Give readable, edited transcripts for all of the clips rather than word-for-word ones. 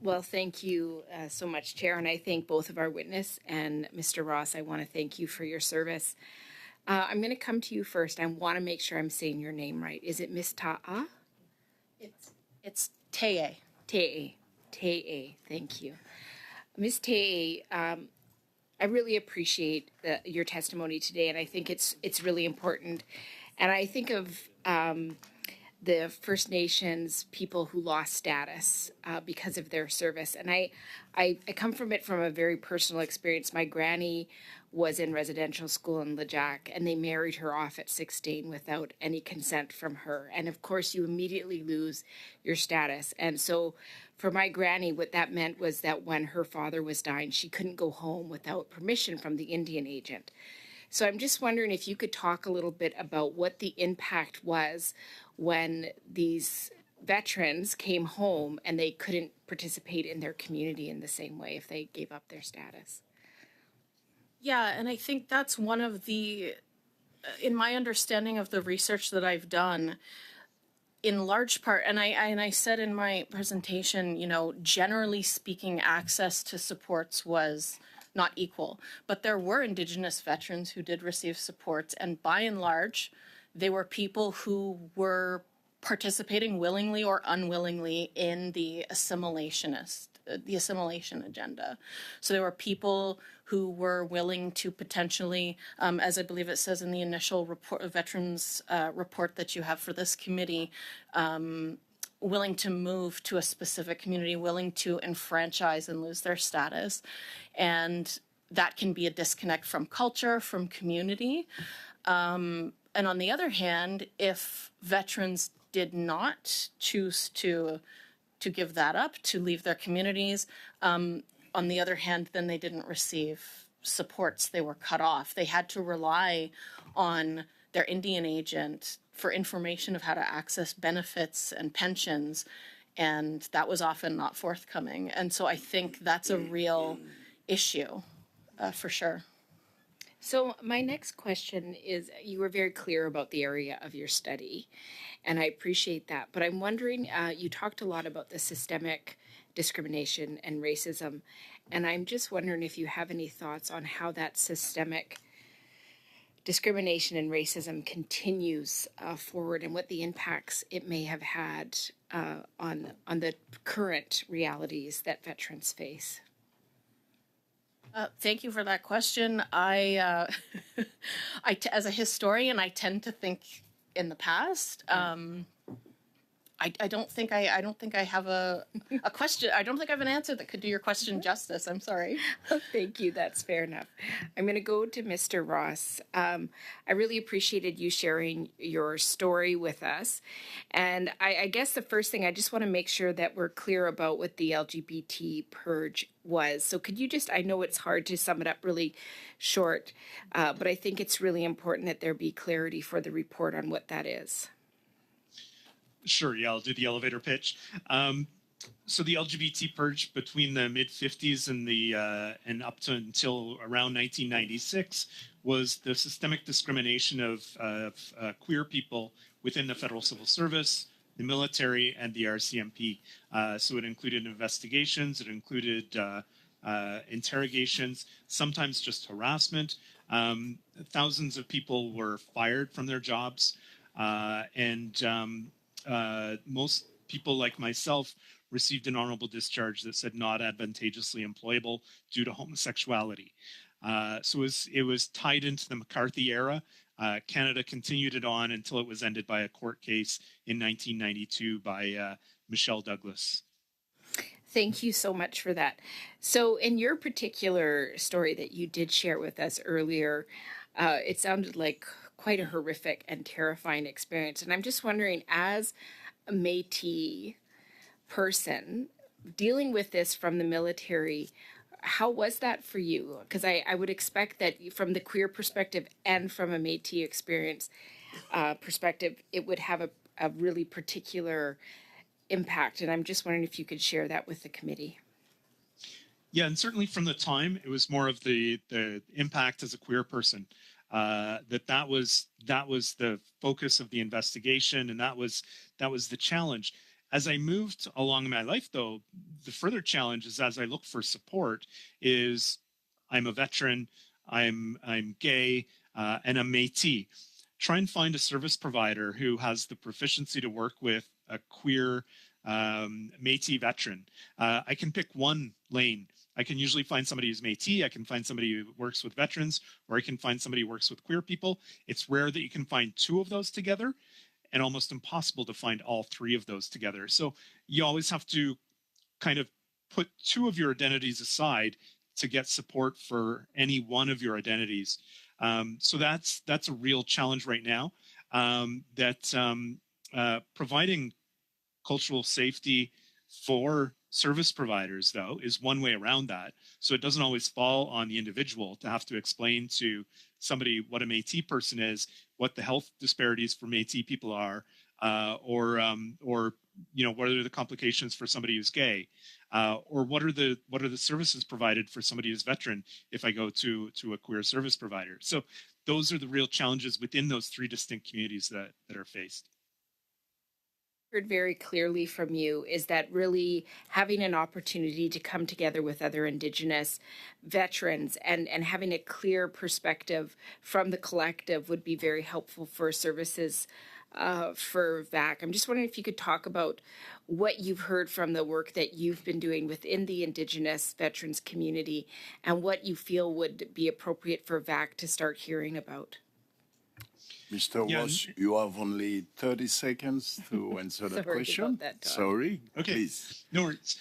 Well, thank you so much, Chair, and I thank both of our witness and Mr. Ross. I want to thank you for your service. I'm going to come to you first. I want to make sure I'm saying your name right. Is it Miss Ta'a? It's Teye. Te'e. Te'e. Thank you. Ms. Te'e, I really appreciate your testimony today, and I think it's really important. And I think of the First Nations people who lost status because of their service. And I come from it from a very personal experience. My granny was in residential school in Lejac, and they married her off at 16 without any consent from her. And of course, you immediately lose your status. And so for my granny, what that meant was that when her father was dying, she couldn't go home without permission from the Indian agent. So I'm just wondering if you could talk a little bit about what the impact was when these veterans came home and they couldn't participate in their community in the same way if they gave up their status. Yeah, and I think that's one of the, in my understanding of the research that I've done, in large part, and I said in my presentation, generally speaking, access to supports was not equal, but there were Indigenous veterans who did receive supports, and by and large, they were people who were participating willingly or unwillingly in the assimilation agenda. So there were people who were willing to potentially, as I believe it says in the initial report, veterans report that you have for this committee, willing to move to a specific community, willing to enfranchise and lose their status. And that can be a disconnect from culture, from community. And on the other hand, if veterans did not choose to give that up, to leave their communities, on the other hand, then they didn't receive supports. They were cut off. They had to rely on their Indian agent for information of how to access benefits and pensions, and that was often not forthcoming. And so I think that's a real issue, for sure. So my next question is, you were very clear about the area of your study, and I appreciate that. But I'm wondering, you talked a lot about the systemic discrimination and racism, and I'm just wondering if you have any thoughts on how that systemic discrimination and racism continues forward, and what the impacts it may have had on the current realities that veterans face. Thank you for that question. As a historian, I tend to think in the past. I don't think I have a question. I don't think I have an answer that could do your question justice. I'm sorry. Thank you. That's fair enough. I'm going to go to Mr. Ross. I really appreciated you sharing your story with us. And I guess the first thing, I just want to make sure that we're clear about what the LGBT purge was. So could you just, I know it's hard to sum it up really short, but I think it's really important that there be clarity for the report on what that is. Sure, yeah, I'll do the elevator pitch. So the LGBT purge between the mid-50s and up to until around 1996 was the systemic discrimination of queer people within the federal civil service, the military, and the RCMP. So it included investigations, it included interrogations, sometimes just harassment. Thousands of people were fired from their jobs, and most people like myself received an honorable discharge that said not advantageously employable due to homosexuality. So it was tied into the McCarthy era. Canada continued it on until it was ended by a court case in 1992 by Michelle Douglas. Thank you so much for that. So in your particular story that you did share with us earlier, it sounded like quite a horrific and terrifying experience. And I'm just wondering, as a Métis person dealing with this from the military, how was that for you? Because I would expect that from the queer perspective and from a Métis experience perspective, it would have a really particular impact. And I'm just wondering if you could share that with the committee. Yeah, and certainly from the time, it was more of the impact as a queer person. That was the focus of the investigation, and that was the challenge. As I moved along in my life, though, the further challenge is, as I look for support, is I'm a veteran, I'm gay, and I'm Métis. Try and find a service provider who has the proficiency to work with a queer Métis veteran. I can pick one lane. I can usually find somebody who's Métis. I can find somebody who works with veterans, or I can find somebody who works with queer people. It's rare that you can find two of those together, and almost impossible to find all three of those together. So you always have to kind of put two of your identities aside to get support for any one of your identities. So that's a real challenge right now. Providing cultural safety for service providers, though, is one way around that. So it doesn't always fall on the individual to have to explain to somebody what a Métis person is, what the health disparities for Métis people are, or what are the complications for somebody who's gay, or what are the services provided for somebody who's veteran if I go to a queer service provider. So those are the real challenges within those three distinct communities that are faced. Heard very clearly from you is that really having an opportunity to come together with other Indigenous veterans and having a clear perspective from the collective would be very helpful for services for VAC. I'm just wondering if you could talk about what you've heard from the work that you've been doing within the Indigenous veterans community and what you feel would be appropriate for VAC to start hearing about. Mr. Ross, you have only 30 seconds to answer the question. Sorry. Okay. Please. No worries.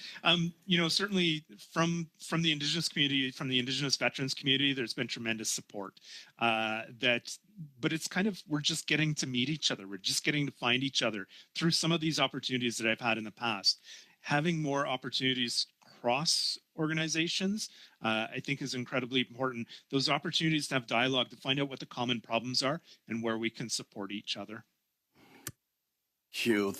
Certainly from the Indigenous community, from the Indigenous veterans community, there's been tremendous support. But it's kind of, we're just getting to meet each other. We're just getting to find each other through some of these opportunities that I've had in the past. Having more opportunities across organizations, I think is incredibly important. Those opportunities to have dialogue, to find out what the common problems are and where we can support each other. Thank you.